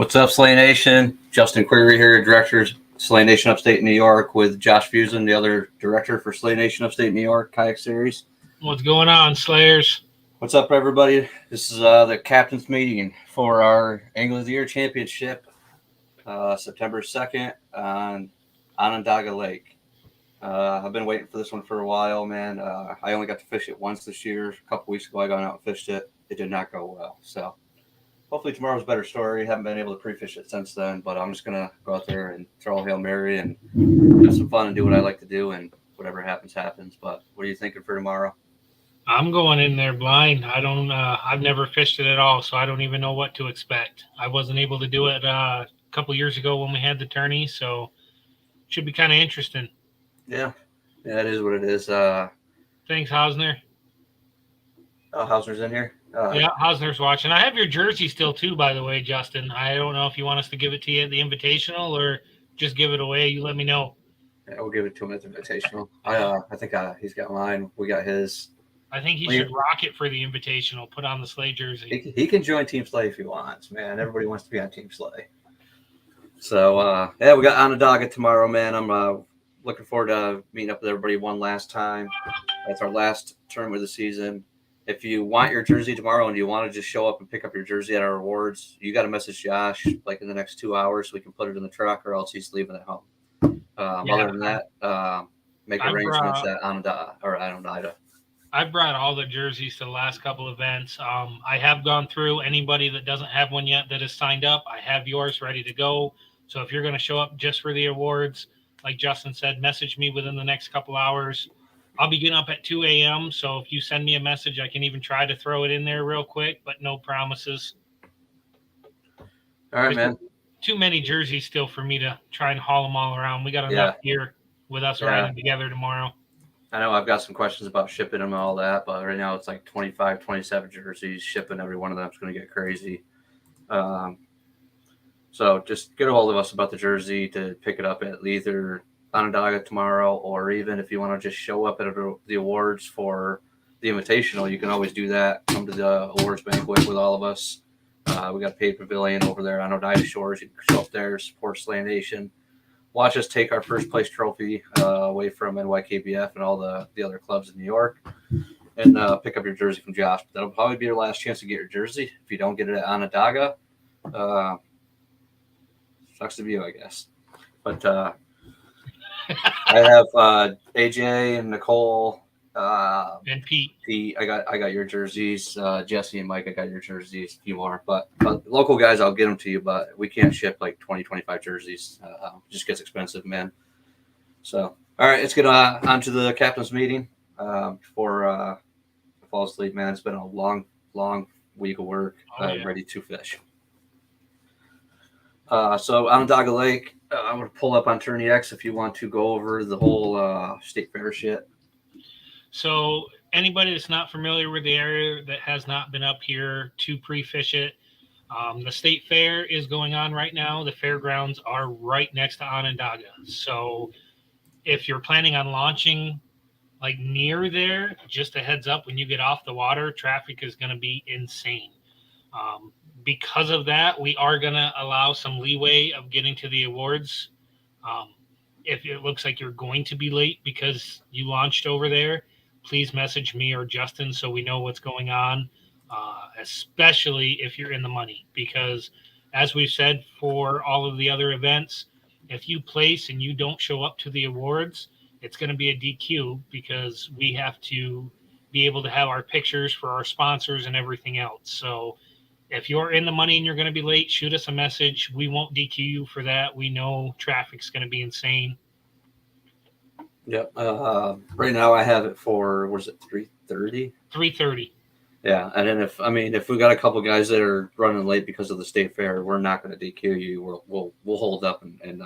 What's up, Slay Nation? Justin Query here, Director, Slay Nation Upstate New York, with Josh Fusen, the other Director for Slay Nation Upstate New York Kayak Series. What's going on, Slayers? What's up, everybody? This is the captain's meeting for our Angler of the Year Championship, September 2nd on Onondaga Lake. I've been waiting for this one for a while, man. I only got to fish it once this year. A couple weeks ago, I got out and fished it. It did not go well, so hopefully tomorrow's a better story. Haven't been able to pre-fish it since then, but I'm just going to go out there and throw a Hail Mary and have some fun and do what I like to do, and whatever happens, happens. But what are you thinking for tomorrow? I'm going in there blind. I've never fished it at all, so I don't even know what to expect. I wasn't able to do it a couple years ago when we had the tourney, so it should be kind of interesting. Yeah, it is what it is. Thanks, Hausner. Oh, Hausner's in here? Yeah, Hausner's watching. I have your jersey still, too, by the way, Justin. I don't know if you want us to give it to you at the Invitational or just give it away. You let me know. Yeah, we'll give it to him at the Invitational. I think he's got mine. We got his. I think he should rock it for the Invitational. Put on the Slay jersey. He can join Team Slay if he wants, man. Everybody wants to be on Team Slay. So, yeah, we got Onondaga tomorrow, man. I'm looking forward to meeting up with everybody one last time. That's our last tournament of the season. If you want your jersey tomorrow and you want to just show up and pick up your jersey at our awards, you got to message Josh like in the next 2 hours so we can put it in the truck, or else he's leaving it home. Other than that, make arrangements at Onondaga. I brought all the jerseys to the last couple events. I have gone through anybody that doesn't have one yet that has signed up. I have yours ready to go. So if you're going to show up just for the awards, like Justin said, message me within the next couple hours. I'll be getting up at 2 a.m., so if you send me a message, I can even try to throw it in there real quick, but no promises. All right, man. Too many jerseys still for me to try and haul them all around. We got enough here with us riding together tomorrow. I know I've got some questions about shipping them and all that, but right now it's like 25, 27 jerseys. Shipping every one of them is going to get crazy. So just get a hold of us about the jersey to pick it up at either Onondaga tomorrow, or even if you want to just show up at the awards for the Invitational, you can always do that. Come to the awards banquet with all of us. We got a paid pavilion over there on Oneida Shores. You can show up there, support Slay Nation. Watch us take our first place trophy away from NYKBF and all the other clubs in New York, and pick up your jersey from Josh. That'll probably be your last chance to get your jersey. If you don't get it at Onondaga, sucks to be you, I guess. But I have AJ and Nicole and Pete. I got your jerseys. Jesse and Mike, I got your jerseys. A few more, but local guys, I'll get them to you. But we can't ship like 20, 25 jerseys. It just gets expensive, man. So, all right, let's get on to the captain's meeting before I fall asleep, man. It's been a long week of work. Ready to fish. So Onondaga Lake, I'm going to pull up on Tourney X if you want to go over the whole state fair shit. So anybody that's not familiar with the area that has not been up here to pre-fish it, the state fair is going on right now. The fairgrounds are right next to Onondaga. So if you're planning on launching like near there, just a heads up, when you get off the water, traffic is going to be insane. Because of that, we are going to allow some leeway of getting to the awards. If it looks like you're going to be late because you launched over there, please message me or Justin so we know what's going on, especially if you're in the money. Because as we've said for all of the other events, if you place and you don't show up to the awards, it's going to be a DQ because we have to be able to have our pictures for our sponsors and everything else. So if you're in the money and you're going to be late, shoot us a message. We won't DQ you for that. We know traffic's going to be insane. Yep. Right now I have it for, what is it, 3:30? 3:30. Yeah, and then if we got a couple guys that are running late because of the state fair, we're not going to DQ you. We'll hold up and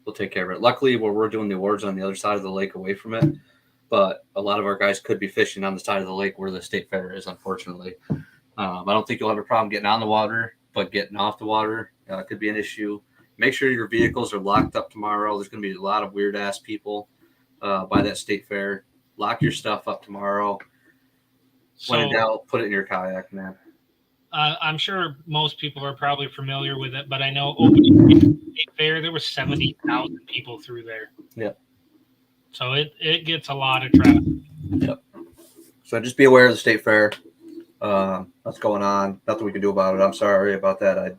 we'll take care of it. Luckily, we're doing the awards on the other side of the lake away from it, but a lot of our guys could be fishing on the side of the lake where the state fair is, unfortunately. I don't think you'll have a problem getting on the water, but getting off the water could be an issue. Make sure your vehicles are locked up tomorrow. There's going to be a lot of weird-ass people by that state fair. Lock your stuff up tomorrow. When in doubt, put it in your kayak, man. I'm sure most people are probably familiar with it, but I know opening State Fair, there was 70,000 people through there. Yep. So it gets a lot of traffic. Yep. So just be aware of the state fair. What's going on? Nothing we can do about it. I'm sorry about that.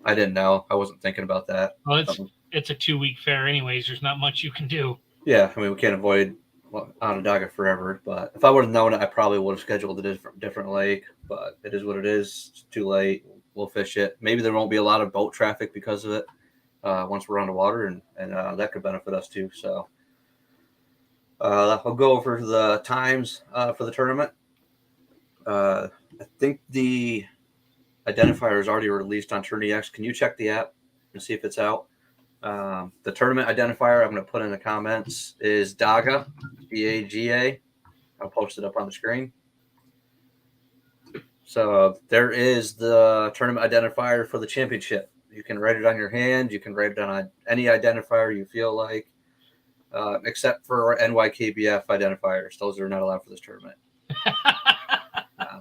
I didn't know. I wasn't thinking about that. Well, it's a 2-week fair, anyways. There's not much you can do. Yeah, I mean, we can't avoid Onondaga forever, but if I would have known it, I probably would have scheduled a different lake. But it is what it is. It's too late. We'll fish it. Maybe there won't be a lot of boat traffic because of it once we're on the water, and that could benefit us too. So I'll go over the times for the tournament. I think the identifier is already released on Tourney X. Can you check the app and see if it's out? The tournament identifier I'm going to put in the comments is Daga, DAGA. I'll post it up on the screen. So there is the tournament identifier for the championship. You can write it on your hand. You can write it on any identifier you feel like, except for NYKBF identifiers. Those are not allowed for this tournament.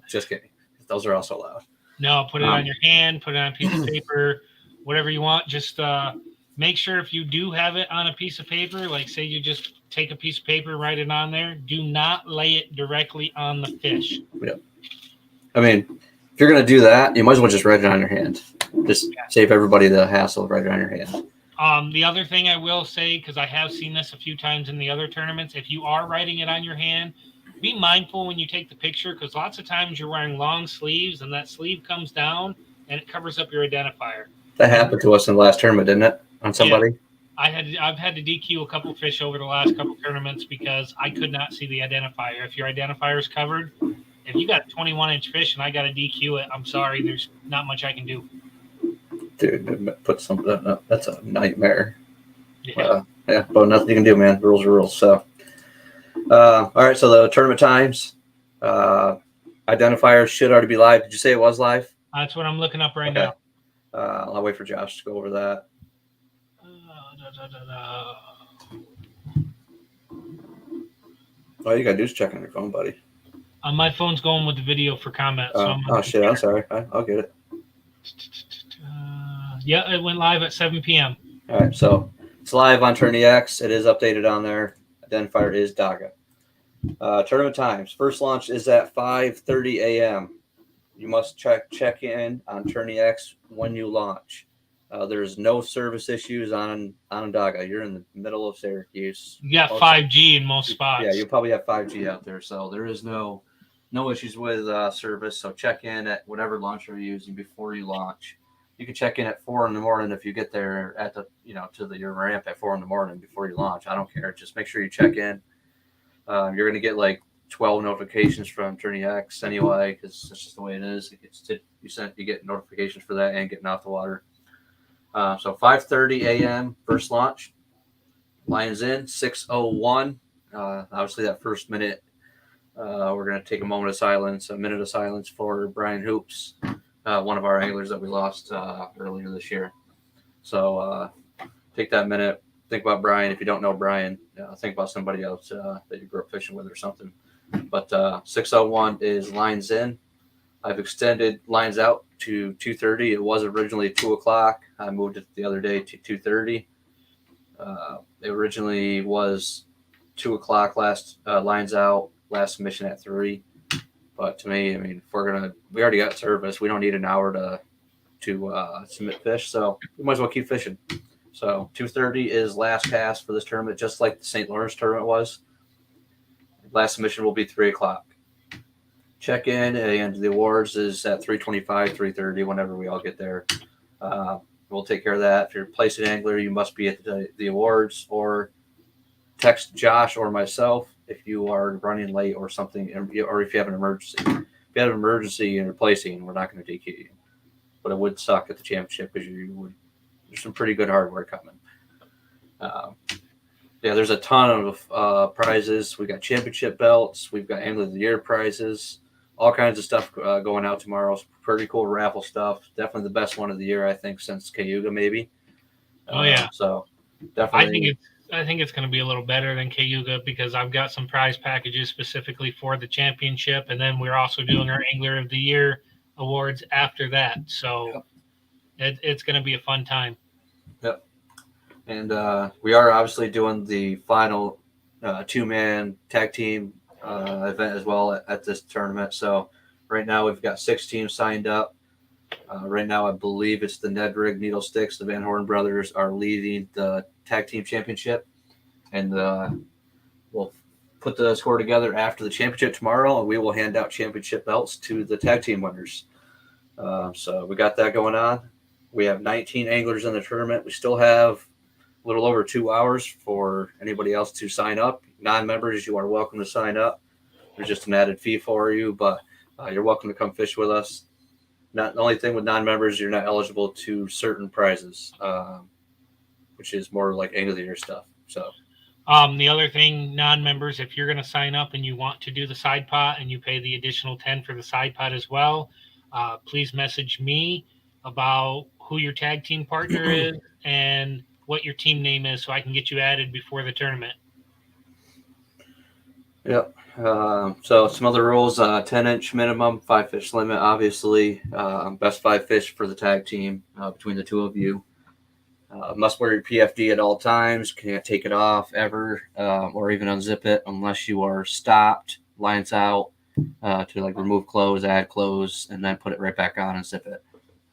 Just kidding. Those are also allowed. No, put it on your hand, put it on a piece of paper, whatever you want. Just make sure if you do have it on a piece of paper, like say you just take a piece of paper, write it on there, do not lay it directly on the fish. Yep. I mean, if you're going to do that, you might as well just write it on your hand. Just save everybody the hassle of writing it on your hand. The other thing I will say, because I have seen this a few times in the other tournaments, if you are writing it on your hand, be mindful when you take the picture, because lots of times you're wearing long sleeves and that sleeve comes down and it covers up your identifier. That happened to us in the last tournament, didn't it? On somebody? Yeah. I've had to DQ a couple fish over the last couple tournaments because I could not see the identifier. If your identifier is covered, if you got a 21-inch fish and I got to DQ it, I'm sorry, there's not much I can do. Dude, put something up. That's a nightmare. Yeah. But nothing you can do, man. Rules are rules. So, all right. So the tournament times, identifiers should already be live. Did you say it was live? That's what I'm looking up right now. I'll wait for Josh to go over that. All you gotta do is check on your phone, buddy. My phone's going with the video for comment. Shit! I'm sorry. I'll get it. Yeah, it went live at 7 p.m. All right, so it's live on Tourney X. It is updated on there. Identifier is Daga. Tournament times. First launch is at 5:30 a.m. You must check in on Tourney X when you launch. There's no service issues on Onondaga. You're in the middle of Syracuse. You got 5G in most spots. Yeah, you probably have 5G out there, so there is no issues with service. So check in at whatever launcher you're using before you launch. You can check in at 4 a.m. if you get there at the your ramp at 4 a.m. before you launch. I don't care. Just make sure you check in. You're gonna get like 12 notifications from Tourney X anyway, because that's just the way it is. You get notifications for that and getting off the water. So 5:30 a.m. first launch. Lines in 6:01. Obviously, that first minute, we're going to take a minute of silence for Brian Hoops, one of our anglers that we lost earlier this year. So take that minute. Think about Brian. If you don't know Brian, think about somebody else that you grew up fishing with or something. But 6:01 is lines in. I've extended lines out to 2:30. It was originally 2 o'clock. I moved it the other day to 2:30. It originally was 2 o'clock last lines out, last submission at 3. But to me, I mean, if we already got service. We don't need an hour to submit fish, so we might as well keep fishing. So 2:30 is last cast for this tournament, just like the St. Lawrence tournament was. Last submission will be 3 o'clock. Check in and the awards is at 3:25, 3:30, whenever we all get there. We'll take care of that. If you're a placing angler, you must be at the awards, or text Josh or myself if you are running late or something, or if you have an emergency. If you have an emergency and you're placing, we're not going to DQ you. But it would suck at the championship because there's some pretty good hardware coming. There's a ton of prizes. We got championship belts. We've got Angler of the Year prizes. All kinds of stuff going out tomorrow. Some pretty cool raffle stuff. Definitely the best one of the year, I think, since Cayuga, maybe. Oh yeah. So definitely. I think it's going to be a little better than Cayuga because I've got some prize packages specifically for the championship, and then we're also doing our Angler of the Year awards after that. So Yep. it's going to be a fun time. Yep. And we are obviously doing the final 2-man tag team event as well at this tournament. So right now we've got 6 teams signed up. Right now, I believe it's the Nedrig Needle Sticks. The Van Horn brothers are leading the tag team championship, and we'll put the score together after the championship tomorrow, and we will hand out championship belts to the tag team winners. So we got that going on. We have 19 anglers in the tournament. We still have a little over 2 hours for anybody else to sign up. Non-members, you are welcome to sign up. There's just an added fee for you, but you're welcome to come fish with us. Not the only thing with non-members, you're not eligible to certain prizes, which is more like end of the year stuff. So, the other thing, non-members, if you're going to sign up and you want to do the side pot and you pay the additional 10 for the side pot as well, please message me about who your tag team partner is and what your team name is, so I can get you added before the tournament. yep. So some other rules: 10-inch minimum, 5 fish limit. Obviously, best 5 fish for the tag team between the two of you. Must wear your PFD at all times. Can't take it off ever, or even unzip it unless you are stopped. Lines out to like remove clothes, add clothes, and then put it right back on and zip it.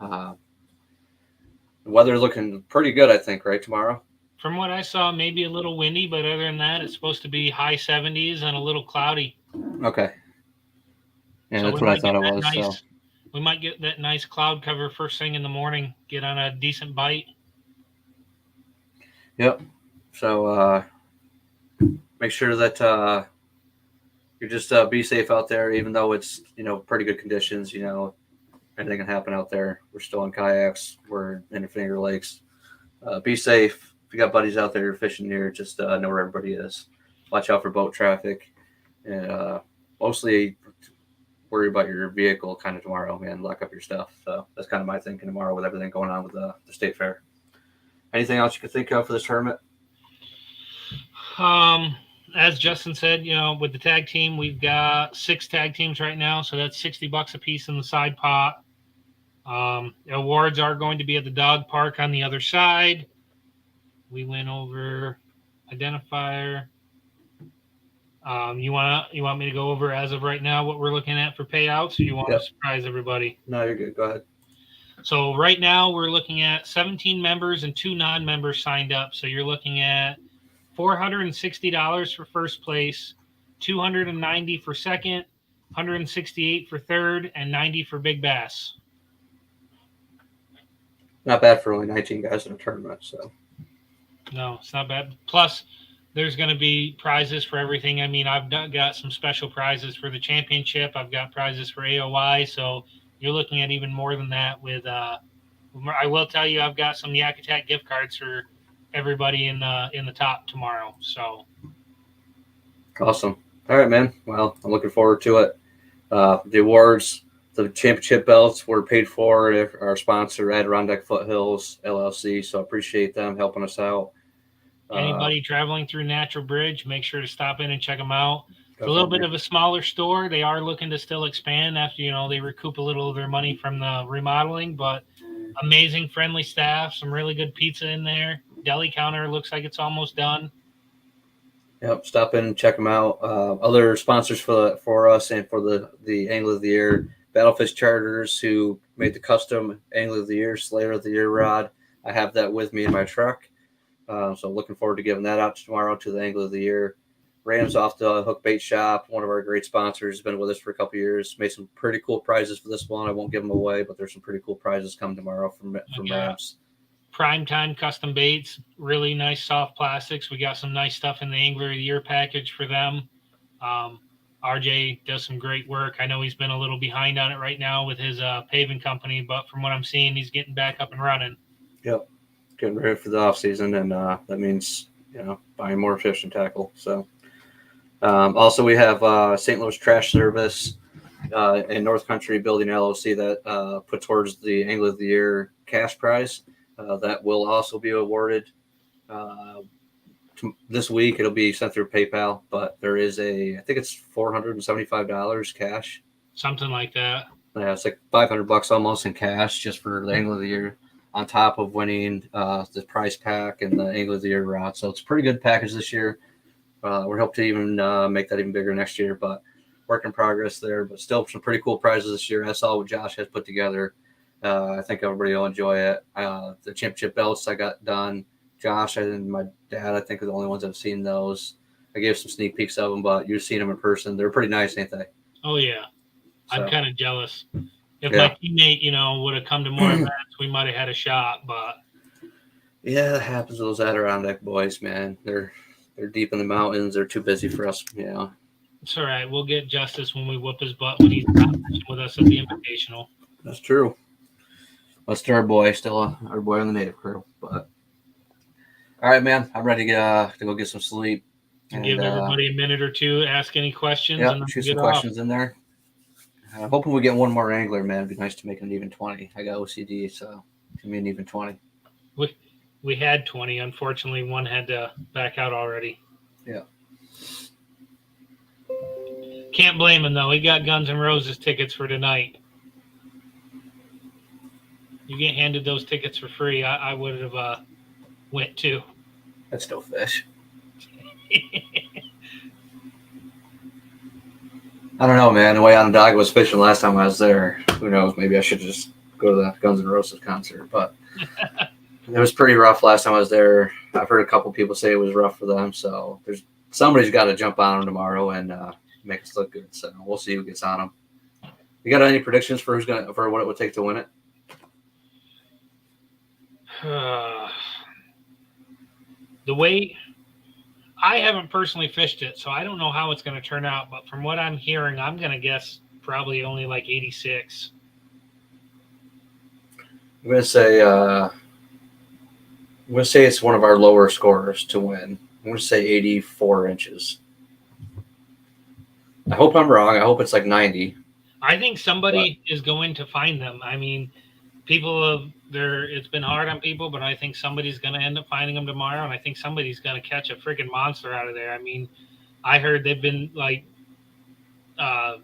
The weather's looking pretty good, I think, right, tomorrow? From what I saw, maybe a little windy, but other than that, it's supposed to be high 70s and a little cloudy. Okay. Yeah, So that's we what I might get thought it that was. nice. So. We might get that nice cloud cover first thing in the morning. Get on a decent bite. Yep. So make sure that you just be safe out there, even though it's pretty good conditions. Anything can happen out there. We're still in kayaks. We're in the Finger Lakes. Be safe. If you got buddies out there fishing near, just know where everybody is. Watch out for boat traffic, and mostly worry about your vehicle kind of tomorrow, man. Lock up your stuff. So that's kind of my thinking tomorrow with everything going on with the state fair. Anything else you could think of for this tournament? As Justin said, with the tag team, we've got 6 tag teams right now, so that's $60 a piece in the side pot. Awards are going to be at the dog park on the other side. We went over identifier. You want me to go over as of right now what we're looking at for payouts, or you want to surprise everybody? No, you're good. Go ahead. So right now we're looking at 17 members and 2 non-members signed up. So you're looking at $460 for first place, $290 for second, $168 for third, and $90 for big bass. Not bad for only 19 guys in a tournament. So no, it's not bad. Plus, there's going to be prizes for everything. I mean, I've got some special prizes for the championship. I've got prizes for AOI. So you're looking at even more than that. With I will tell you, I've got some Yak Attack gift cards for everybody in the top tomorrow. So awesome. All right, man. Well, I'm looking forward to it. The awards, the championship belts were paid for our sponsor, Adirondack Foothills LLC. So I appreciate them helping us out. Anybody traveling through Natural Bridge, make sure to stop in and check them out. It's a little bit of a smaller store. They are looking to still expand after, they recoup a little of their money from the remodeling, but amazing, friendly staff, some really good pizza in there. Deli counter looks like it's almost done. Yep, stop in and check them out. Other sponsors for us and for the Angler of the Year, Battlefish Charters, who made the custom Angler of the Year, Slayer of the Year rod. I have that with me in my truck. So looking forward to giving that out tomorrow to the Angler of the Year. Rams Off the Hook Bait Shop, one of our great sponsors, has been with us for a couple years. Made some pretty cool prizes for this one. I won't give them away, but there's some pretty cool prizes coming tomorrow from Rams. Primetime Custom Baits, really nice soft plastics. We got some nice stuff in the Angler of the Year package for them. RJ does some great work. I know he's been a little behind on it right now with his paving company, but from what I'm seeing, he's getting back up and running. Yep. Getting ready for the off season, and that means buying more fishing tackle. So also we have St. Louis Trash Service and North Country Building LLC that put towards the Angler of the Year cash prize that will also be awarded this week. It'll be sent through PayPal, but there is I think it's $475 cash, something like that. Yeah, it's like $500 almost in cash just for the Angler of the Year, on top of winning the prize pack and the Angler of the Year rod. So it's a pretty good package this year. We're hoping to even make that even bigger next year, but work in progress there. But still, some pretty cool prizes this year. I saw what Josh has put together. I think everybody will enjoy it. The championship belts I got done. Josh and my dad, I think, are the only ones that have seen those. I gave some sneak peeks of them, but you've seen them in person. They're pretty nice, ain't they? Oh yeah, I'm So, kind of jealous. If my yeah. teammate, would have come to more events, we might have had a shot. But Yeah, that happens to those Adirondack boys, man. They're deep in the mountains. They're too busy for us. Yeah, it's all right. We'll get Justice when we whoop his butt when he's not fishing with us at the Invitational. that's true. Well, still our boy, still our boy on the native crew. But all right, man, I'm ready to go get some sleep. And And give everybody a minute or two, ask any questions, yeah, and then shoot we'll some get off. questions in there. I'm hoping we get one more angler, man. It'd be nice to make an even 20. I got OCD, so give me an even 20. We had 20. Unfortunately, one had to back out already. Yeah. Can't blame him though. He got Guns N' Roses tickets for tonight. You get handed those tickets for free. I would have went too. That's still fish. I don't know, man. The way Onondaga was fishing last time I was there, who knows? Maybe I should just go to the Guns N' Roses concert. But it was pretty rough last time I was there. I've heard a couple people say it was rough for them. So somebody's got to jump on them tomorrow and make us look good. So we'll see who gets on them. You got any predictions for what it would take to win it? The way I haven't personally fished it, so I don't know how it's going to turn out. But from what I'm hearing, I'm going to guess probably only like 86. I'm gonna say it's one of our lower scorers to win. I'm gonna say 84 inches. I hope I'm wrong. I hope it's like 90. I think somebody is going to find them. I mean, it's been hard on people, but I think somebody's going to end up finding them tomorrow, and I think somebody's going to catch a freaking monster out of there. I mean, I heard they've been like, what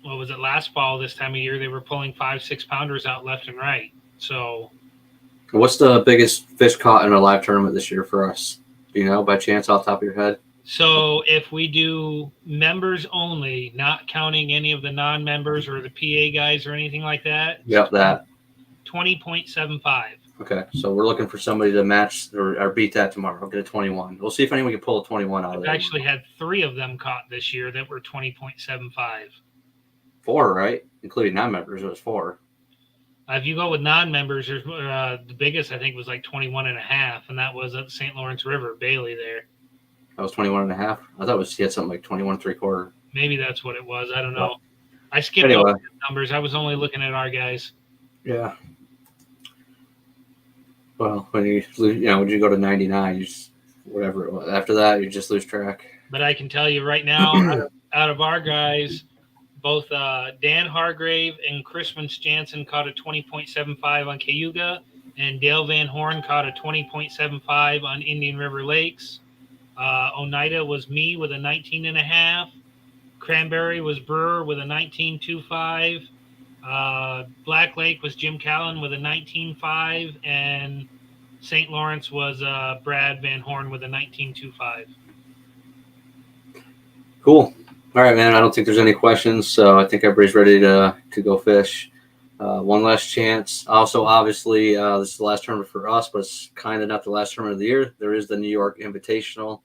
was it, last fall this time of year, they were pulling 5-6 pounders out left and right. So What's the biggest fish caught in a live tournament this year for us? Do you know by chance off the top of your head? So if we do members only, not counting any of the non-members or the PA guys or anything like that. Yep, that. 20.75. Okay, so we're looking for somebody to match or beat that tomorrow. We'll get a 21. We'll see if anyone can pull a 21 out of I've there. actually had 3 of them caught this year that were 20.75. 4, right? Including non-members, it was 4. If you go with non-members, there's the biggest I think was like 21.5, and that was at the St. Lawrence River, Bailey there. That was 21.5. I thought he had something like 21.75. Maybe that's what it was. I don't know. I skipped Anyway. over the numbers. I was only looking at our guys. Yeah. Well, when you go to 99, you just whatever it was. After that, you just lose track. But I can tell you right now, out of our guys, both Dan Hargrave and Chrisman Jansen caught a 20.75 on Cayuga, and Dale Van Horn caught a 20.75 on Indian River Lakes. Oneida was me with a 19.5. Cranberry was Brewer with a 19.25. Black Lake was Jim Callan with a 19.5, and St. Lawrence was Brad Van Horn with a 19.25. Cool. All right, man. I don't think there's any questions, so I think everybody's ready to go fish. One last chance. Also, obviously, this is the last tournament for us, but it's kind of not the last tournament of the year. There is the New York Invitational.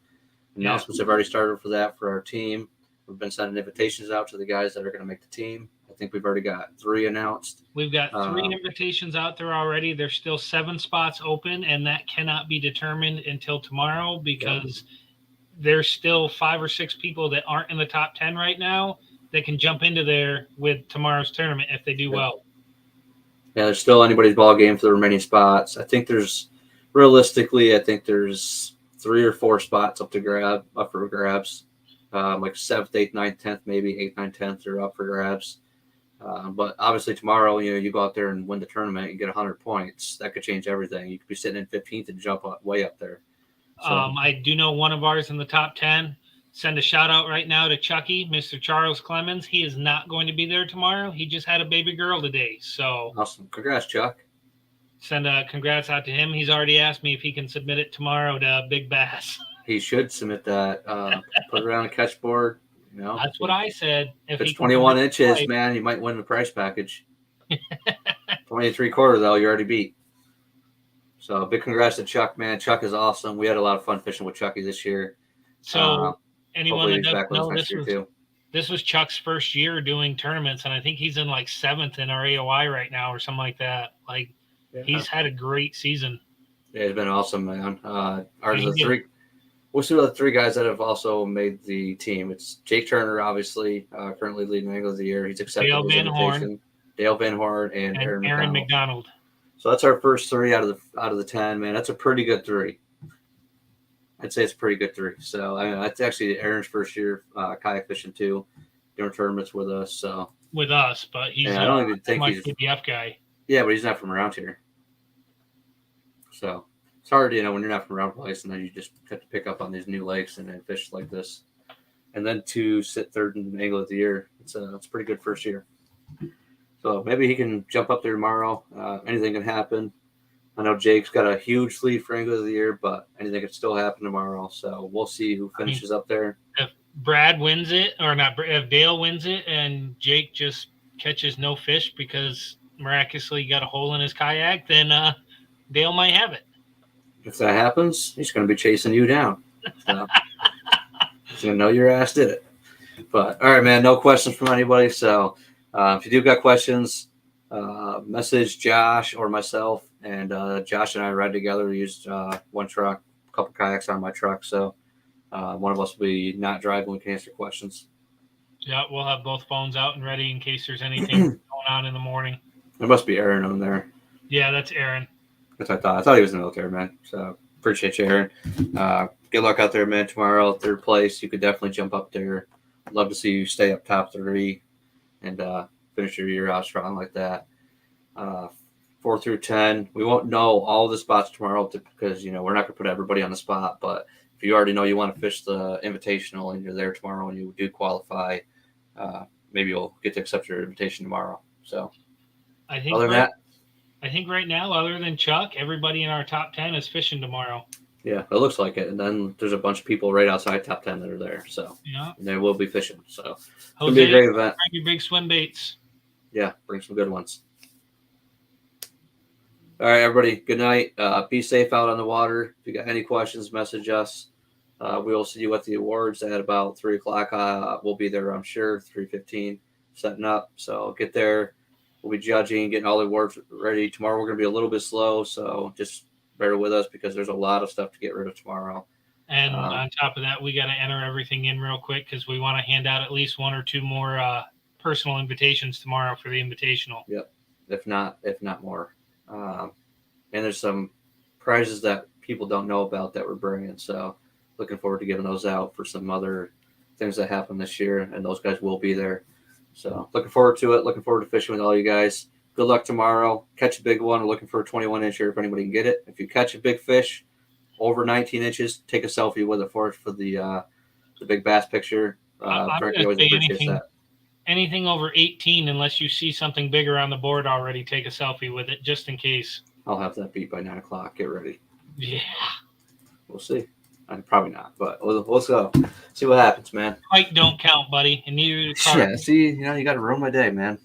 Announcements have already started for that for our team. We've been sending invitations out to the guys that are going to make the team. I think we've already got 3 announced. We've got 3 invitations out there already. There's still 7 spots open, and that cannot be determined until tomorrow because there's still 5 or 6 people that aren't in the top 10 right now that can jump into there with tomorrow's tournament if they do well. Yeah, there's still anybody's ball game for the remaining spots. I think there's 3 or 4 spots up for grabs. Like 7th, 8th, 9th, 10th, maybe 8th, 9th, 10th are up for grabs. But obviously tomorrow, you go out there and win the tournament and get 100 points. That could change everything. You could be sitting in 15th and jump way up there. So, I do know one of ours in the top 10. Send a shout out right now to Chucky, Mr. Charles Clemens. He is not going to be there tomorrow. He just had a baby girl today. So Awesome. Congrats, Chuck. send a congrats out to him. He's already asked me if he can submit it tomorrow to Big Bass. He should submit that. Put it around a catch board. You know, That's what I said. If it's 21 inches, man, you might win the prize package. 23/4 though, you already beat. So big congrats to Chuck, man. Chuck is awesome. We had a lot of fun fishing with Chucky this year. So anyone that doesn't know, this was Chuck's first year doing tournaments, and I think he's in like 7th in our AOI right now or something like that. Like he's had a great season. Yeah, it's been awesome, man. We'll see the 3 guys that have also made the team. It's Jake Turner, obviously, currently leading Angler of the Year. He's accepted Dale his Van invitation. Horn. Dale Van Horn and Aaron McDonald. So that's our first 3 out of the 10, man. That's a pretty good 3. I'd say it's a pretty good 3. So I mean, that's actually Aaron's first year kayak fishing too, doing tournaments with us. So with us, but he's I don't even think he's a BF guy. Yeah, but he's not from around here. So it's hard, when you're not from around the place, and then you just have to pick up on these new lakes and then fish like this, and then to sit 3rd in Angler of the Year. It's a pretty good first year. So maybe he can jump up there tomorrow. Anything can happen. I know Jake's got a huge lead for Angler of the Year, but anything could still happen tomorrow. So we'll see who finishes up there. If Brad wins it, or not, if Dale wins it, and Jake just catches no fish because miraculously he got a hole in his kayak, then Dale might have it. If that happens, he's going to be chasing you down. So he's going to know your ass did it. But all right, man, no questions from anybody. So if you do got questions, message Josh or myself. And Josh and I ride together. We used one truck, a couple kayaks on my truck. So one of us will be not driving. We can answer questions. Yeah, we'll have both phones out and ready in case there's anything going on in the morning. There must be Aaron on there. Yeah, that's Aaron. That's what I thought. I thought he was in the military, man. So appreciate you, Aaron. Good luck out there, man. Tomorrow, 3rd place. You could definitely jump up there. Love to see you stay up top 3 and finish your year out strong like that. 4 through 10. We won't know all the spots tomorrow because, we're not going to put everybody on the spot. But if you already know you want to fish the invitational and you're there tomorrow and you do qualify, maybe you'll get to accept your invitation tomorrow. So I think right now, other than Chuck, everybody in our top 10 is fishing tomorrow. Yeah, it looks like it. And then there's a bunch of people right outside top 10 that are there. So yeah, and they will be fishing. So it's going to be a great event. Bring your big swim baits. Yeah, bring some good ones. All right, everybody. Good night. Be safe out on the water. If you got any questions, message us. We will see you at the awards at about 3 o'clock. We'll be there, I'm sure, 3:15, setting up. So get there. We'll be judging, getting all the awards ready. Tomorrow we're going to be a little bit slow, so just bear with us because there's a lot of stuff to get rid of tomorrow. And on top of that, we got to enter everything in real quick because we want to hand out at least 1 or 2 more personal invitations tomorrow for the invitational. Yep, if not more. And there's some prizes that people don't know about that we're bringing. So looking forward to giving those out for some other things that happen this year. And those guys will be there. So looking forward to it. Looking forward to fishing with all you guys. Good luck tomorrow. Catch a big one. We're looking for a 21-incher if anybody can get it. If you catch a big fish over 19 inches, take a selfie with it for the big bass picture. Frankie always appreciates that. Anything over 18, unless you see something bigger on the board already, take a selfie with it just in case. I'll have that beat by 9 o'clock. Get ready. Yeah. We'll see. Probably not, but let's go. See what happens, man. Height don't count, buddy. And neither the car. Yeah, see, you got to ruin my day, man.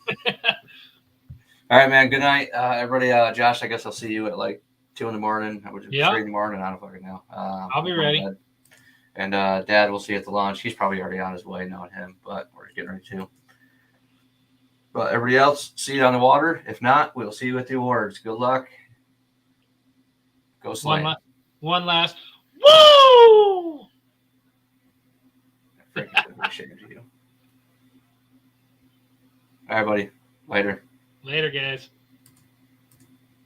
All right, man. Good night, everybody. Josh, I guess I'll see you at like 2 in the morning. 3 in the morning. I don't fucking know. I'll be ready. And Dad, we'll see you at the launch. He's probably already on his way, knowing him, but we're getting ready to. But everybody else, see you on the water. If not, we'll see you at the awards. Good luck. Go Slam. One last. Woo! Frankie's gonna be ashamed of you. All right, buddy. Later. Later, guys.